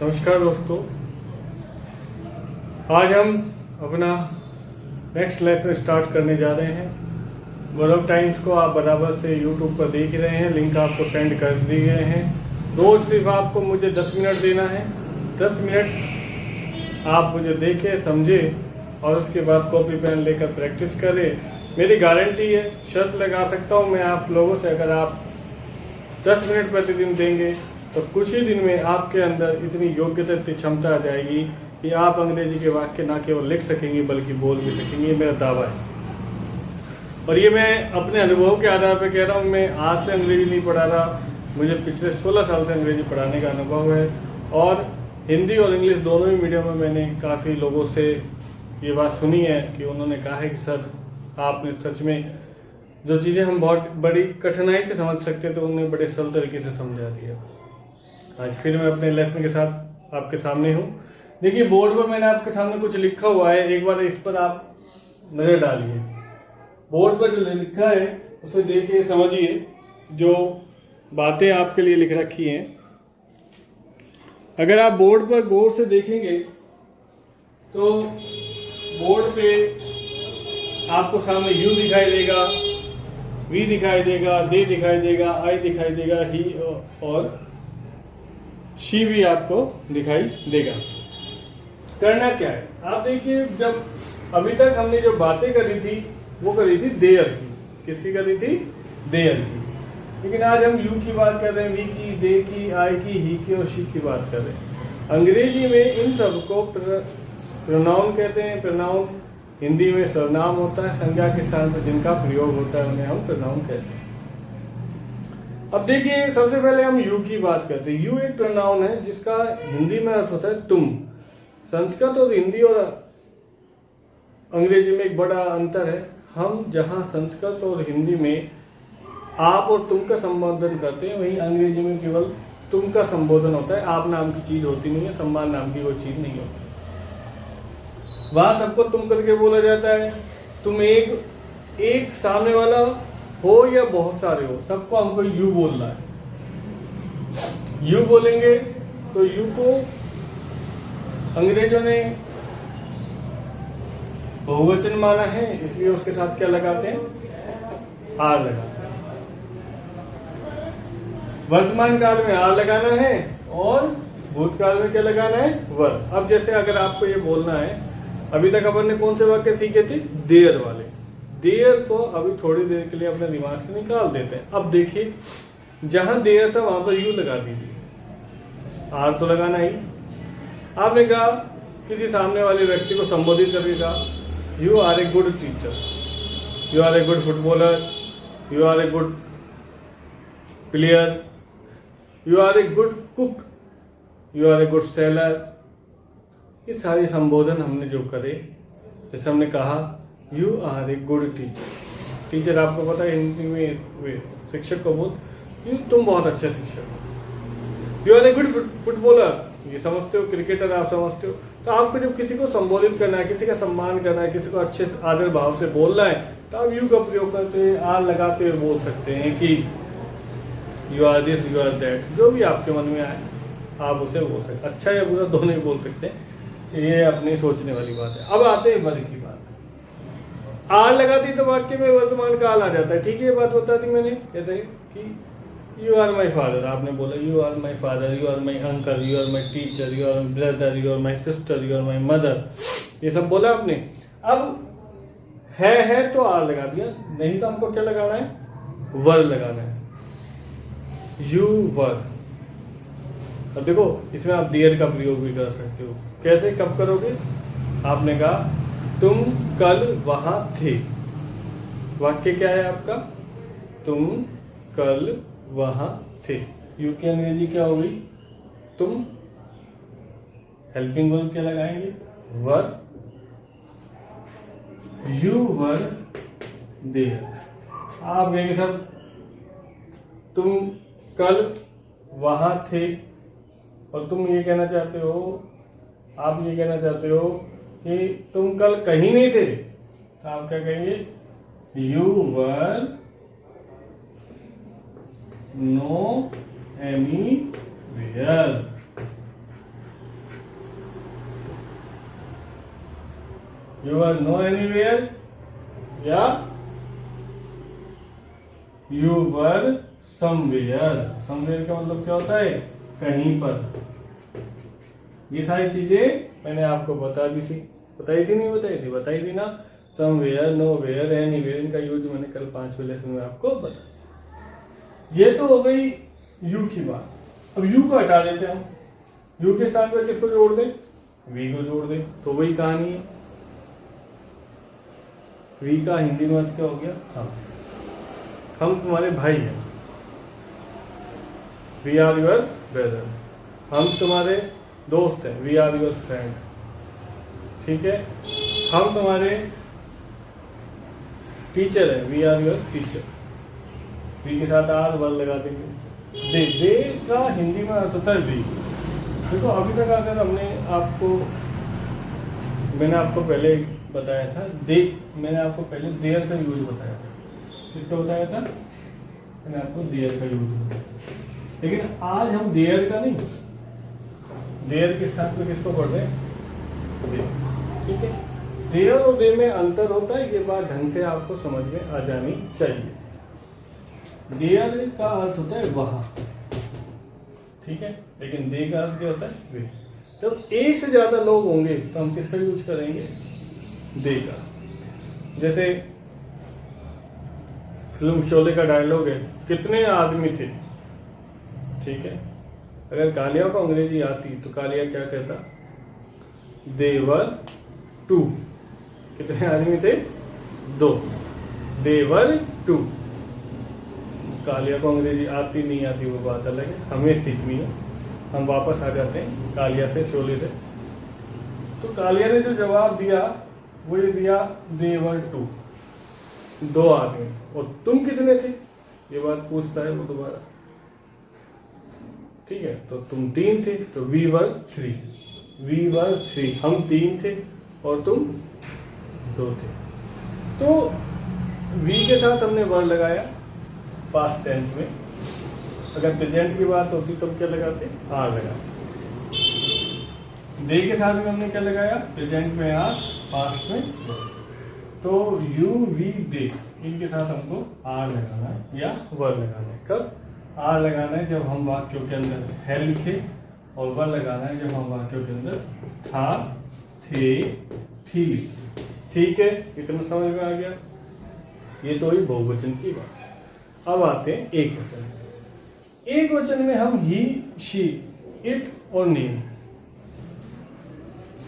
नमस्कार दोस्तों, आज हम अपना नेक्स्ट लेसन स्टार्ट करने जा रहे हैं। वर्ल्ड टाइम्स को आप बराबर से यूट्यूब पर देख रहे हैं, लिंक आपको सेंड कर दिए गए हैं। रोज सिर्फ आपको मुझे 10 मिनट देना है। 10 मिनट आप मुझे देखें, समझें और उसके बाद कॉपी पेन लेकर प्रैक्टिस करें। मेरी गारंटी है, शर्त लगा सकता हूँ मैं आप लोगों से, अगर आप 10 मिनट प्रतिदिन देंगे तो कुछ ही दिन में आपके अंदर इतनी योग्यता, इतनी क्षमता आ जाएगी कि आप अंग्रेजी के वाक्य ना केवल लिख सकेंगे बल्कि बोल भी सकेंगे। ये मेरा दावा है और ये मैं अपने अनुभव के आधार पर कह रहा हूँ। मैं आज से अंग्रेजी नहीं पढ़ा रहा, मुझे पिछले 16 साल से अंग्रेजी पढ़ाने का अनुभव है और हिंदी और इंग्लिश दोनों ही मीडियम में मैंने काफ़ी लोगों से ये बात सुनी है कि उन्होंने कहा है कि सर आपने सच में जो चीज़ें हम बहुत बड़ी कठिनाई से समझ सकते थे उन्हें बड़े सरल तरीके से समझा दिया। आज फिर मैं अपने लेसन के साथ आपके सामने हूँ। देखिए, बोर्ड पर मैंने आपके सामने कुछ लिखा हुआ है, एक बार इस पर आप नज़र डालिए। बोर्ड पर जो लिखा है उसे देखिए, समझिए जो बातें आपके लिए लिख रखी हैं। अगर आप बोर्ड पर गौर से देखेंगे तो बोर्ड पे आपको सामने यू दिखाई देगा, वी दिखाई देगा, दे दिखाई देगा, आई दिखाई देगा, ही और शी भी आपको दिखाई देगा। करना क्या है, आप देखिए, जब अभी तक हमने जो बातें करी थी वो करी थी देयर की। किसकी करी थी? देयर की। लेकिन आज हम यू की बात कर रहे हैं, वी की, दे की, आई की, ही की और शी की बात कर रहे हैं। अंग्रेजी में इन सबको प्रोनाउन कहते हैं। प्रोनाउन हिंदी में सर्वनाम होता है, संज्ञा के स्थान पर जिनका प्रयोग होता है उन्हें हम प्रोनाउन कहते हैं। अब देखिए, सबसे पहले हम यू की बात करते हैं। यू एक प्रोनाउन है जिसका हिंदी में अर्थ होता है तुम। संस्कृत और हिंदी और अंग्रेजी में एक बड़ा अंतर है। हम जहां संस्कृत और हिंदी में आप और तुम का संबोधन करते हैं, वहीं अंग्रेजी में केवल तुम का संबोधन होता है। आप नाम की चीज होती नहीं है, सम्मान नाम की कोई चीज नहीं होती। वहां सबको तुम करके बोला जाता है। तुम एक सामने वाला हो या बहुत सारे हो, सबको हमको यू बोलना है। यू बोलेंगे तो यू को अंग्रेजों ने बहुवचन माना है, इसलिए उसके साथ क्या लगाते हैं? आर लगाते हैं। वर्तमान काल में आर लगाना है और भूतकाल में क्या लगाना है? वर। अब जैसे अगर आपको ये बोलना है, अभी तक अपन ने कौन से वाक्य सीखे थे? देयर वाले। देयर को अभी थोड़ी देर के लिए अपने दिमाग से निकाल देते हैं। अब देखिए, जहां देयर था वहां पर यू लगा दीजिए, आर तो लगाना ही। आपने कहा किसी सामने वाले व्यक्ति को संबोधित करके कहा, you are a good teacher, you are a good footballer, you are a good player, you are a good cook, you are a good sailor. ये सारे संबोधन हमने जो करे, जैसे हमने कहा you are a good teacher. Teacher आपको पता है हिंदी में वे शिक्षक को बोल, तुम बहुत अच्छे शिक्षक हो। You are a good footballer, ये समझते हो, क्रिकेटर आप समझते हो। तो आपको जब किसी को संबोधित करना है, किसी का सम्मान करना है, किसी को अच्छे आदर भाव से बोलना है, तो आप यू का प्रयोग करते हैं, आर लगाते हुए बोल सकते हैं कि you are this, you are that. जो भी आपके मन में आए आप उसे बोल सकते, अच्छा या बुरा दोनों ही बोल सकते हैं। ये अपनी सोचने वाली बात है। अब आते हैं वर की बात। आर लगाती तो वाक्य में वर्तमान काल आ जाता है। ठीक है, ये बात बता दी मैंने। कहते हैं कि यू आर माई फादर, आपने बोला you are my father, you are my uncle, you are my teacher, you are my brother, you are my sister, you are my mother. ये सब बोला आपने। अब है तो आर लगा दिया, नहीं तो हमको क्या लगाना है? वर लगाना है। You were. अब देखो, इसमें आप देयर का प्रयोग भी कर सकते हो। कैसे, कब करोगे? आपने कहा तुम कल वहां थे। वाक्य क्या है आपका? तुम कल वहां थे। यू की अंग्रेजी क्या होगी? तुम। हेल्पिंग वर्ब क्या लगाएंगे? वर। You were there. आप कहेंगे सर तुम कल वहां थे और तुम ये कहना चाहते हो, आप ये कहना चाहते हो कि तुम कल कहीं नहीं थे। आप क्या कहेंगे? You were no anywhere. You were no anywhere या यू वर समवेयर। समवेयर का मतलब क्या होता है? कहीं पर। ये सारी चीजें मैंने आपको बताई थी ना। समवेयर, नोवेयर, एनीवेयर, इनका यूज मैंने कल 5वें लेसन में आपको बताया। ये तो हो गई यू की बात। अब यू को हटा देते हैं हम। यू के स्थान पर किसको जोड़ दें? वी को जोड़ दें। तो वही कहानी है। वी का हिंदी में अर्थ क्या हो गया? हम तुम्हारे भाई हैं। We are your brother. हम तुम्हारे दोस्त हैं। We are your friend. ठीक है। हम तुम्हारे टीचर हैं। We are your teacher. We के साथ आर वर लगा देंगे। दे का हिंदी में अर्थ होता है वी। देखो अभी तक अगर मैंने आपको पहले बताया था मैंने आपको पहले देयर का यूज बताया था। किसका बताया था? मैंने आपको देयर का यूज बताया। लेकिन आज हम देयर का नहीं, देयर के साथ में किसको पढ़ रहे हैं? दे। ठीक है। देयर और दे में अंतर होता है, ये बात ढंग से आपको समझ में आ जानी चाहिए। देयर का अर्थ होता है वहां, ठीक है, लेकिन दे का अर्थ क्या होता है? वे। जब एक से ज्यादा लोग होंगे तो हम किसका यूज करेंगे? दे का। जैसे फिल्म शोले का डायलॉग है, कितने आदमी थे। ठीक है। अगर कालिया को अंग्रेजी आती तो कालिया क्या कहता? देवर 2। कितने आदमी थे? 2। देवर 2। कालिया को अंग्रेजी आती नहीं आती वो बात अलग है, हमें सीखनी है। हम वापस आ जाते हैं कालिया से, शोले से। तो कालिया ने जो जवाब दिया वो ये दिया, देवर 2, 2 आदमी। और तुम कितने थे? ये बात पूछता है वो दोबारा। ठीक है। तो तुम 3 थे, तो वी वर 3। वी वर 3, हम 3 थे और तुम 2 थे। तो वी के साथ हमने वर लगाया पास्ट टेंस में। अगर प्रेजेंट की बात होती तो हम क्या लगाते? आर लगाते। दे के साथ में हमने क्या लगाया? प्रेजेंट में आर, पास्ट में वर। तो यू, वी, दे, इनके साथ हमको आर लगाना है या वर लगाना है। कब? आर लगाना है जब हम वाक्यों के अंदर है लिखे, और वर लगाना है जब हम वाक्यों के अंदर था, थे, थी। ठीक है। इतना समझ में आ गया? ये तो हुई बहुवचन की बात। अब आते हैं एक वचन। एक वचन में हम ही, शी, इट और नेम,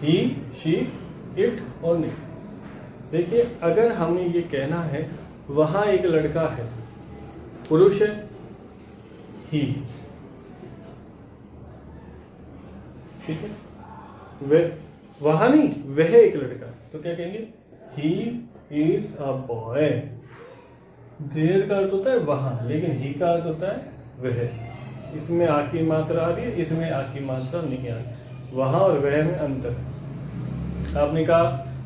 ही, शी, इट और नेम। देखिए, अगर हमें ये कहना है वहां एक लड़का है, पुरुष है, ही। ठीक है। वह, वहां नहीं, वह एक लड़का, तो क्या कहेंगे? He is a boy. There का अर्थ होता है वहां, लेकिन ही का अर्थ होता है वह। इसमें आ की मात्रा आ रही है, इसमें आ की मात्रा नहीं आ रही। वहां और वह में अंतर। आपने कहा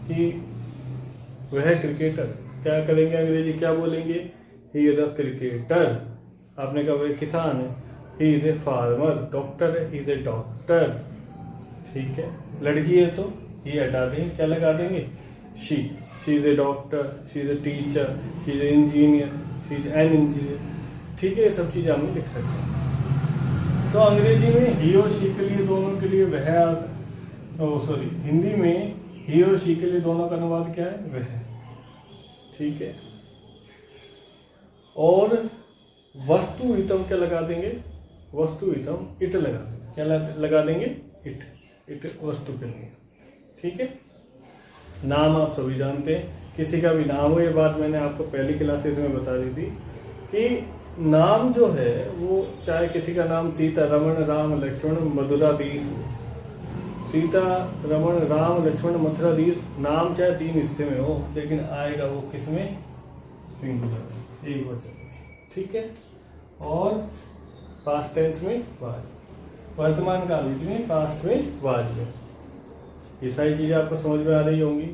कि वह क्रिकेटर, क्या करेंगे? अंग्रेजी क्या बोलेंगे? ही इज अ क्रिकेटर। आपने कहा वह किसान है, he is a farmer. Doctor है, ही इज ए डॉक्टर। ठीक है। लड़की है तो ही हटा देंगे, क्या लगा देंगे? She. She is a doctor, she is a teacher, she is a engineer, she is an engineer. ठीक है। ये सब चीजें हम लिख सकते हैं। तो अंग्रेजी में ही और शी के लिए, दोनों के लिए वह, सॉरी, हिंदी में ही और शी के लिए दोनों का अनुवाद क्या है? वह। ठीक है। और वस्तु हितम क्या लगा देंगे? वस्तु हितम इट लगा देंगे। क्या लगा देंगे? इट। इट वस्तु के लिए। ठीक है। नाम आप सभी जानते हैं, किसी का भी नाम हो, ये बात मैंने आपको पहली क्लासेस में बता दी थी कि नाम जो है वो, चाहे किसी का नाम सीता, रमण, राम, लक्ष्मण, मथुराधीश, सीता, रमण, राम, लक्ष्मण, मथुराधीश, नाम चाहे 3 हिस्से में हो, लेकिन आएगा वो किसमें? सिंगुलर, एक वचन। ठीक है। और पास्ट टेंस में वाज, वर्तमान काल में पास्ट में वाज में। ये सारी चीजें आपको समझ में आ रही होंगी।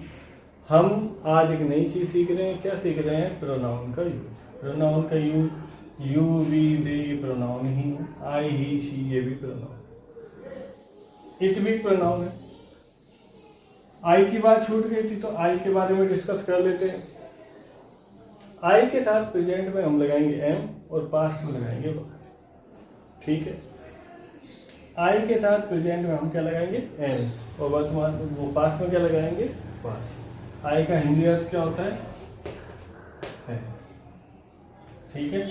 हम आज एक नई चीज सीख रहे हैं। क्या सीख रहे हैं? प्रोनाउन का यूज। प्रोनाउन का यूज, यू, वी, दे, ये प्रोनाउन ही है। आई, ही, शी, ये भी प्रोनाउन। इट भी प्रोनाउन है। आई की बात छूट गई थी, तो आई के बारे में डिस्कस कर लेते हैं। आई के साथ प्रेजेंट में हम लगाएंगे एम और पास्ट में लगाएंगे वाज। ठीक है, आई के साथ प्रेजेंट में हम क्या लगाएंगे एम, और वर्तमान वो पास्ट में क्या लगाएंगे वाज। आई का हिंदी अर्थ क्या होता है? ठीक है,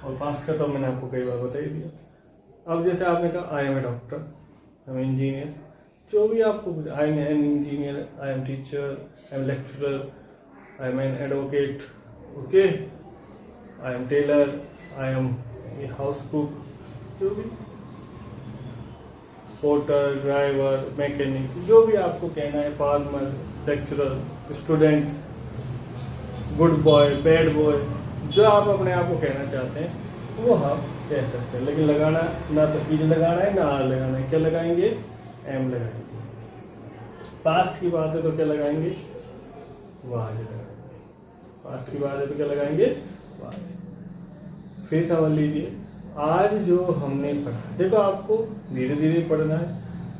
और पास्ट का तो मैंने आपको कई बार बता ही दिया। अब जैसे आपने कहा I am a doctor, I am engineer, जो भी आपको, I am an engineer, I am teacher, I am lecturer, I am an advocate, okay, I am tailor, I am a house cook, जो भी पोर्टर, ड्राइवर, मैकेनिक, जो भी आपको कहना है, farmer, lecturer, student, good boy, bad boy, जो आप अपने आप को कहना चाहते हैं वो आप कह सकते हैं। लेकिन लगाना ना तो इज लगाना है ना आर लगाना है, क्या लगाएंगे एम लगाएंगे। पास्ट की बात है तो क्या लगाएंगे वाज लगाएंगे। पास्ट की बात है तो क्या लगाएंगे वाज। फिर समझ लीजिए आज जो हमने पढ़ा, देखो आपको धीरे धीरे पढ़ना है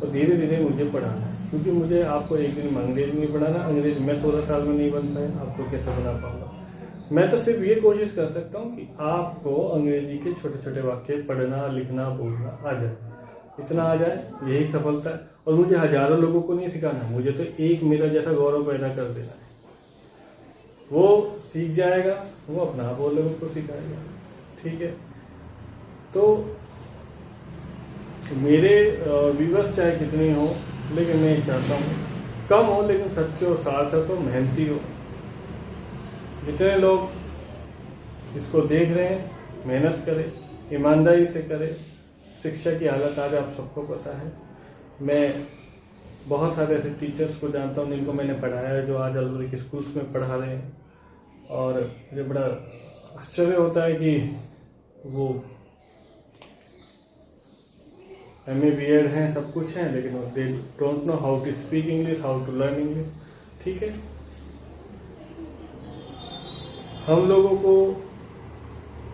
और धीरे धीरे मुझे पढ़ाना है, क्योंकि मुझे आपको एक दिन में अंग्रेजी नहीं पढ़ाना। अंग्रेजी मैं 16 साल में नहीं बन पाया, आपको कैसे बना पाऊंगा? मैं तो सिर्फ ये कोशिश कर सकता हूँ कि आपको अंग्रेजी के छोटे छोटे वाक्य पढ़ना, लिखना, बोलना आ जाए। इतना आ जाए यही सफलता है। और मुझे हजारों लोगों को नहीं सिखाना, मुझे तो एक मेरा जैसा गौरव पैदा कर देना है। वो सीख जाएगा, वो अपना आप और लोगों को सिखाएगा। ठीक है, तो मेरे व्यूअर्स चाहे कितने हो, लेकिन मैं चाहता हूँ कम हो लेकिन सच्चे और सार्थक हो, मेहनती हो। जितने लोग इसको देख रहे हैं मेहनत करें, ईमानदारी से करें। शिक्षा की हालत आज आप सबको पता है। मैं बहुत सारे ऐसे टीचर्स को जानता हूँ जिनको मैंने पढ़ाया है, जो आज अलग स्कूल्स में पढ़ा रहे हैं, और मुझे बड़ा आश्चर्य होता है कि वो MA B.Ed हैं, सब कुछ हैं, लेकिन they don't know how to speak English, how to learn English. ठीक है, हम लोगों को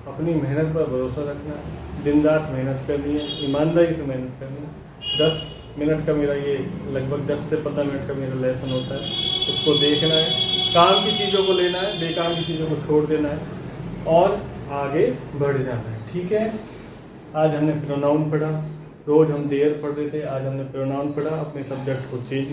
अपनी मेहनत पर भरोसा रखना है, दिन रात मेहनत करनी है, ईमानदारी से मेहनत करनी है। 10 मिनट का मेरा ये लगभग 10 से 15 मिनट का मेरा लेसन होता है, उसको देखना है, काम की चीज़ों को लेना है, बेकार की चीज़ों को छोड़ देना है और आगे बढ़ जाना है। ठीक है, आज हमने प्रोनाउन पढ़ा, रोज हम देयर पढ़ रहे थे, आज हमने प्रोनाउन पढ़ा। अपने सब्जेक्ट को चेंज